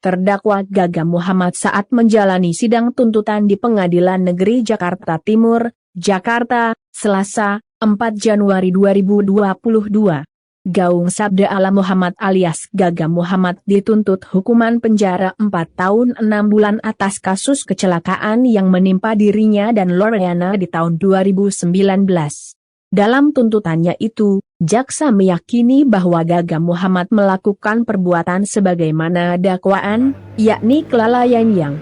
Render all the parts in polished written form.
Terdakwa Gaga Muhammad saat menjalani sidang tuntutan di Pengadilan Negeri Jakarta Timur, Jakarta, Selasa, 4 Januari 2022. Gaung Sabda Ala Muhammad alias Gaga Muhammad dituntut hukuman penjara 4 tahun 6 bulan atas kasus kecelakaan yang menimpa dirinya dan Loriana di tahun 2019. Dalam tuntutannya itu, jaksa meyakini bahwa Gaga Muhammad melakukan perbuatan sebagaimana dakwaan, yakni kelalaian yang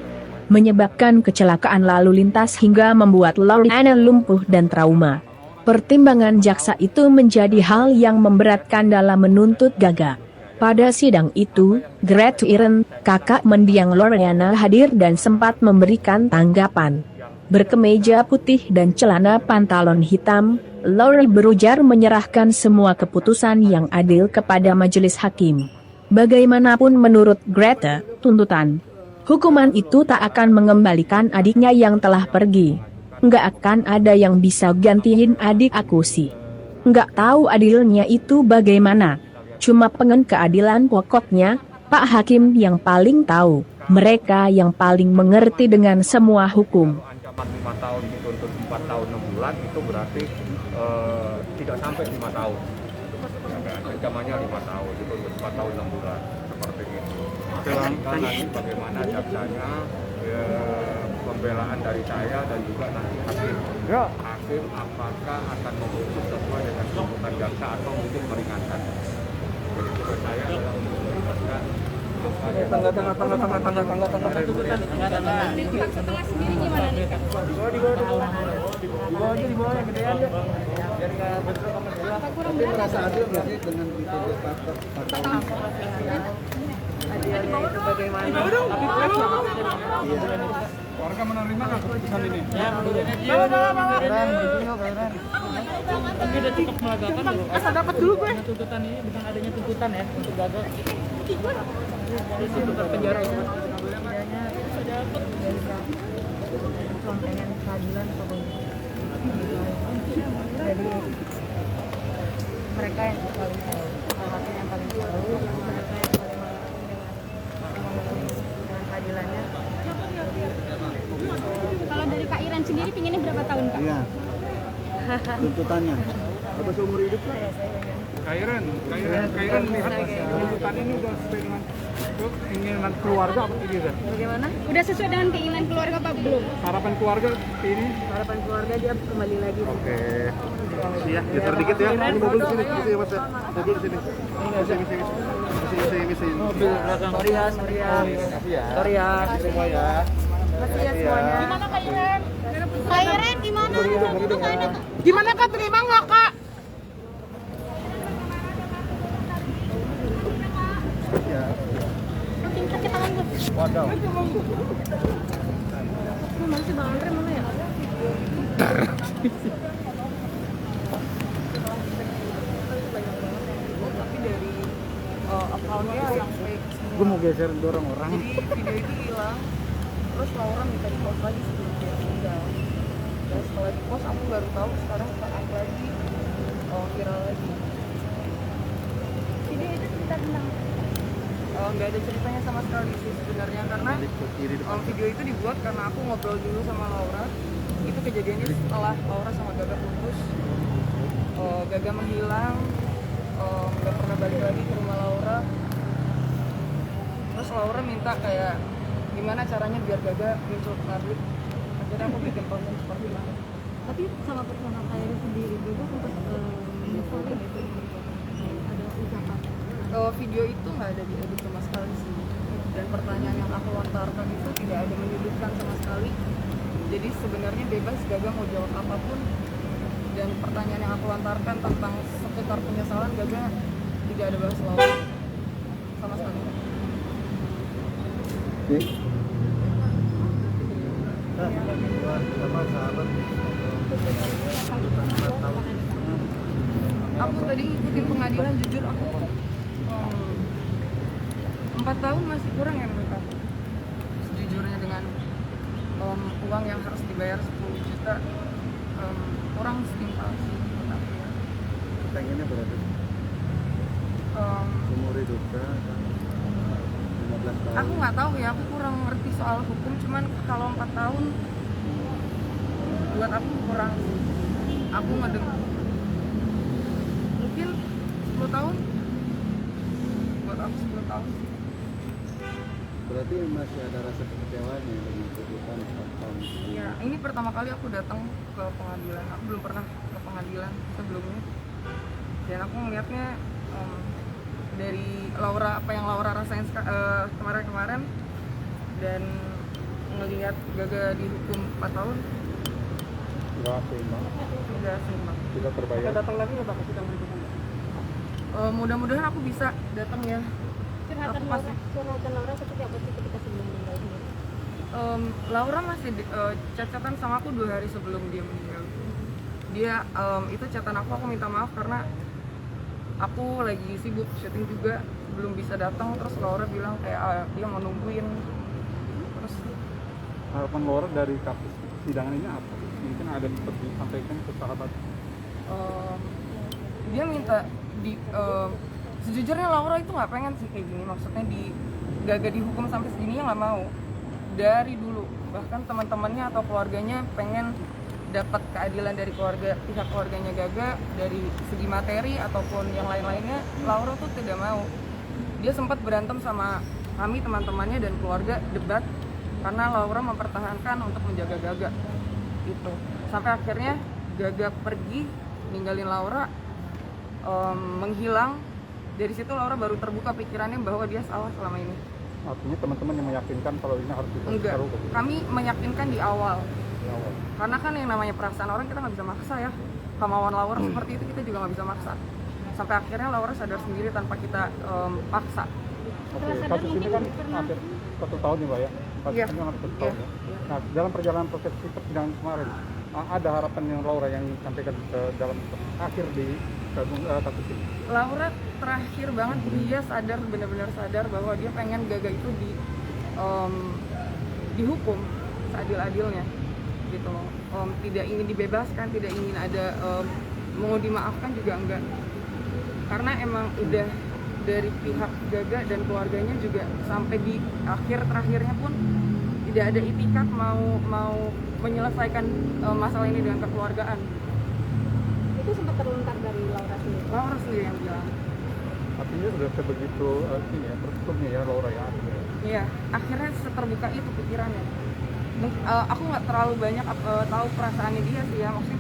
menyebabkan kecelakaan lalu lintas hingga membuat Loriana lumpuh dan trauma. Pertimbangan jaksa itu menjadi hal yang memberatkan dalam menuntut Gaga. Pada sidang itu, Grete Iren, kakak mendiang Loriana hadir dan sempat memberikan tanggapan. Berkemeja putih dan celana pantalon hitam, Lori berujar menyerahkan semua keputusan yang adil kepada majelis hakim. Bagaimanapun menurut Grete, tuntutan hukuman itu tak akan mengembalikan adiknya yang telah pergi. Nggak akan ada yang bisa gantiin adik aku sih. Nggak tahu adilnya itu bagaimana. Cuma pengen keadilan pokoknya, Pak Hakim yang paling tahu. Mereka yang paling mengerti dengan semua hukum. Ancaman 5 tahun dituntut 4 tahun 6 bulan itu berarti tidak sampai 5 tahun. Ancamannya 5 tahun, dituntut 4 tahun 6 bulan. Seperti itu. Tinggal nanti bagaimana jaksanya, pembelaan dari saya dan juga nanti hakim. Hakim apakah akan memutus sesuai dengan tuntutan jaksa atau mungkin meringankan. Jadi tugas saya adalah memberikan tangga tuntutan. Setengah sendiri gimana nih? Di bawah yang gedean deh. Biar nggak bentrok sama dia. Kurang berat. Merasa adil nggak sih dengan dituntut 4 tahun? Adilnya itu bagaimana? Tapi pers warga menerima nggak keputusan ini? Ya, tapi udah cukup melegakan dulu. Asal dapat dulu gue. Tuntutan ini bukan adanya tuntutan ya untuk Gaga. Tuntutan penjara itu. Bedanya dari cuma pengen keadilan pokoknya. Jadi mereka yang paling tahu, hakim yang paling tahu, mereka yang paling dengan keadilannya. Kalau dari Kak Iren sendiri pinginnya berapa tahun, Kak? Iya. Tuntutannya. atau seumur hidup lah. Kairen lihat tuntutan ini udah sesuai dengan keinginan keluarga apa tidak? Bagaimana? Udah sesuai dengan keinginan keluarga Pak belum? Harapan keluarga ini? Harapan keluarga dia kembali lagi. Oke. Iya, geser dikit ya. Ini mobil di sini, sini Mas. Mobil di sini. Sini. Mobil belakang. Sorry ya. Sorry ya. Semua ya. Makasih ya semuanya. Gimana Kak Iren? Kak Iren gimana? Gimana Kak, terima nggak Kak? Ya. Makin sakit tangan gue. Waduh. Masih Bang Andre mana ya? Tapi dari account-nya yang fake. Gue mau geser dorong orang. Jadi video itu hilang. Terus Laura minta di post lagi sebelum dia meninggal. Dan setelah di post aku baru tahu sekarang naik lagi viral lagi. Video itu cerita tentang Nggak ada ceritanya sama sekali sih sebenarnya, karena video itu dibuat karena aku ngobrol dulu sama Laura. Itu kejadiannya setelah Laura sama Gaga putus. Gaga menghilang, nggak pernah balik lagi ke rumah Laura. Terus Laura minta kayak gimana caranya biar Gaga muncul publik. Akhirnya aku bikin konten seperti itu. tapi sama personal Kak Iren sendiri juga sempat menyesali gitu. Ada ucapan. Video itu nggak ada diedit sama sekali sih, dan pertanyaan yang aku lontarkan itu tidak ada menyudutkan sama sekali. Jadi sebenarnya bebas Gaga mau jawab apapun, dan pertanyaan yang aku lontarkan tentang seputar penyesalan Gaga tidak ada bahas Laura sama sekali. Oke. Sama sahabat. Aku tadi ngikutin pengadilan, jujur aku 4 tahun masih kurang ya menurut aku. Sejujurnya dengan uang yang harus dibayar 10 juta kurang setimpal sih menurut aku. Pengennya berapa? Umur hidup kan 15 Aku nggak tahu ya, aku kurang ngerti soal hukum. Cuman kalau 4 tahun buat aku kurang. Aku ngedengar mungkin 10 tahun. Buat aku 10 tahun. Berarti masih ada rasa kekecewaan ya dengan tuntutan 4 tahun. Ya, ini pertama kali aku datang ke pengadilan. Aku belum pernah ke pengadilan sebelumnya. Dan aku melihatnya dari Laura, apa yang Laura rasain kemarin-kemarin, dan ngelihat Gaga dihukum 4 tahun, Nggak seimbang, tidak seimbang. tidak terbayar. Datang lagi nggak Pak ke sidang berikutnya? Mudah-mudahan aku bisa datang ya. Curhatan Aku Laura, pasti. curhatan Laura seperti apa sih ketika sebelum meninggal ini? Laura masih chat-chatan sama aku 2 hari sebelum dia meninggal. Dia itu chatan aku minta maaf karena aku lagi sibuk syuting juga, belum bisa datang. Terus Laura bilang kayak dia mau nungguin. Terus Harapan Laura dari kasus persidangan ini apa? Mungkin ada seperti disampaikan ke sahabat. dia minta sejujurnya Laura itu nggak pengen sih kayak gini, maksudnya Gaga dihukum sampai segininya nggak mau dari dulu. Bahkan teman-temannya atau keluarganya pengen dapat keadilan dari pihak keluarganya Gaga dari segi materi ataupun yang lain-lainnya. Laura tuh tidak mau. Dia sempat berantem sama kami, teman-temannya dan keluarga, debat karena Laura mempertahankan untuk menjaga Gaga itu. Sampai akhirnya Gaga pergi ninggalin Laura, menghilang. Dari situ Laura baru terbuka pikirannya bahwa dia salah selama ini. Artinya teman-teman yang meyakinkan kalau ini harus Enggak, kami meyakinkan di awal. di awal. Karena kan yang namanya perasaan orang kita nggak bisa maksa ya. Kemauan Laura seperti itu kita juga nggak bisa maksa. Sampai akhirnya Laura sadar sendiri tanpa kita paksa. Oke, Setelah sadar kasus ini mungkin kan pernah- hampir 1 tahun ya Mbak ya? Kasus Iya. ini hampir 1 Iya. tahun ya? Nah, dalam perjalanan proses persidangan kemarin, ada harapan yang Laura yang disampaikan ke dalam akhir di kasus ini? Laura terakhir banget dia sadar, benar-benar sadar bahwa dia pengen Gaga itu dihukum seadil-adilnya gitu loh. Tidak ingin dibebaskan, tidak ingin ada mau dimaafkan juga enggak. Karena emang udah dari pihak Gaga dan keluarganya juga sampai di akhir terakhirnya pun tidak ada itikat mau menyelesaikan masalah ini dengan kekeluargaan. Itu sempat terlontar dari Laura sendiri. Laura sendiri yang bilang. Artinya sudah sebegitu ini ya, tertutupnya ya Laura ya. Iya, akhirnya seterbuka itu pikirannya. Aku nggak terlalu banyak tahu perasaannya dia sih ya, maksudnya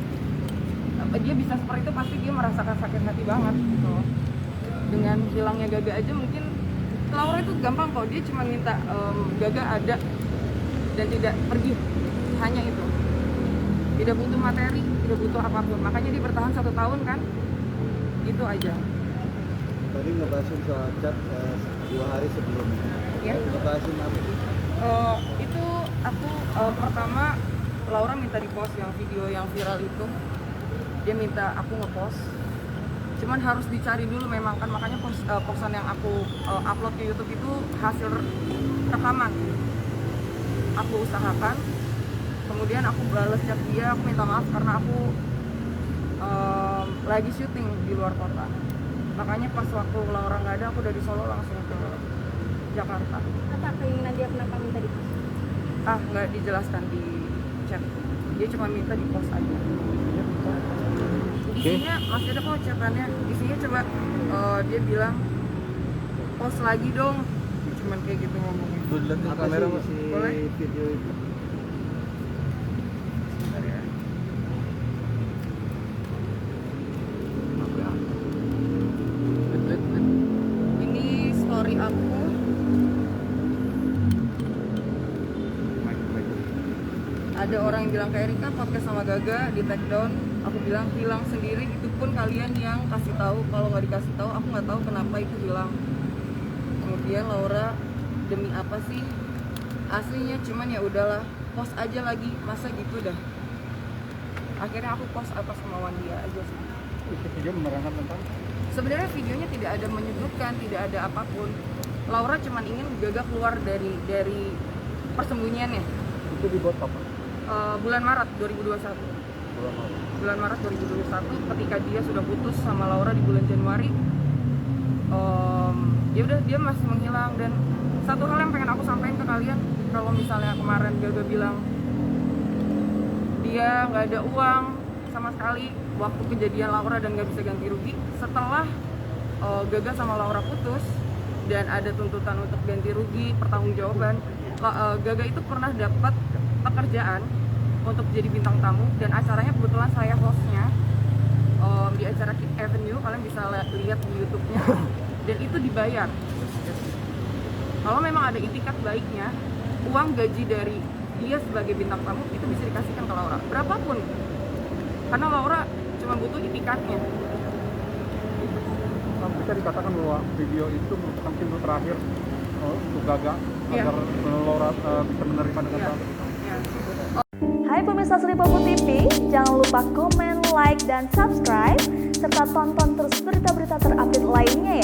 dia bisa seperti itu pasti dia merasakan sakit hati banget gitu. Dengan hilangnya Gaga aja mungkin Laura itu gampang kok, dia cuma minta Gaga ada dan tidak pergi, hanya itu. Tidak butuh materi, tidak butuh apapun, makanya dia bertahan 1 tahun kan, itu aja. Tadi ngebahasin soal chat 2 hari sebelumnya. Ya. Ngebahasin apa sih? Itu aku pertama Laura minta di post yang video yang viral itu, dia minta aku ngepost, cuman harus dicari dulu memang kan, makanya postan yang aku upload ke YouTube itu hasil rekaman. Aku usahakan, kemudian aku balas chat dia, aku minta maaf karena aku lagi syuting di luar kota. Makanya pas waktu Laura nggak ada, aku dari Solo langsung ke Jakarta. Apa keinginan dia kenapa minta di post? Nggak dijelaskan di chat, dia cuma minta di post aja. Isinya masih ada kok chatannya, isinya coba dia bilang post lagi dong, cuman kayak gitu ngomongnya. Apa sih isi Boleh? video itu? Sebentar ya. Ini story aku. Ada orang yang bilang kayak Rika podcast sama Gaga di take down. Aku bilang hilang sendiri, itu pun kalian yang kasih tahu. Kalau nggak dikasih tahu, aku nggak tahu kenapa itu hilang. Kemudian Laura, demi apa sih? Aslinya cuman ya udahlah, post aja lagi, masa gitu dah. Akhirnya aku post atas kemauan dia aja sih. Itu video menerangkan tentang Sebenarnya videonya tidak ada menyudutkan, tidak ada apapun. Laura cuman ingin Gaga keluar dari persembunyiannya. itu dibuat apa? Bulan Maret 2021. Bulan Maret. Bulan Maret 2021 ketika dia sudah putus sama Laura di bulan Januari, ya udah dia masih menghilang. Dan satu hal yang pengen aku sampaikan ke kalian, kalau misalnya kemarin Gaga bilang dia nggak ada uang sama sekali waktu kejadian Laura dan nggak bisa ganti rugi, setelah Gaga sama Laura putus dan ada tuntutan untuk ganti rugi, pertanggungjawaban, Gaga itu pernah dapat pekerjaan untuk jadi bintang tamu dan acaranya kebetulan saya hostnya di acara Kick Avenue, kalian bisa lihat di YouTube-nya, dan itu dibayar. Kalau memang ada itikat baiknya, uang gaji dari dia sebagai bintang tamu itu bisa dikasihkan ke Laura, berapapun, karena Laura cuma butuh itikatnya. Bisa dikatakan bahwa video itu merupakan pintu terakhir untuk Gaga agar Laura bisa menerima dengan baik. Hai pemirsa Sri Popo TV, jangan lupa komen, like, dan subscribe, serta tonton terus berita-berita terupdate lainnya ya.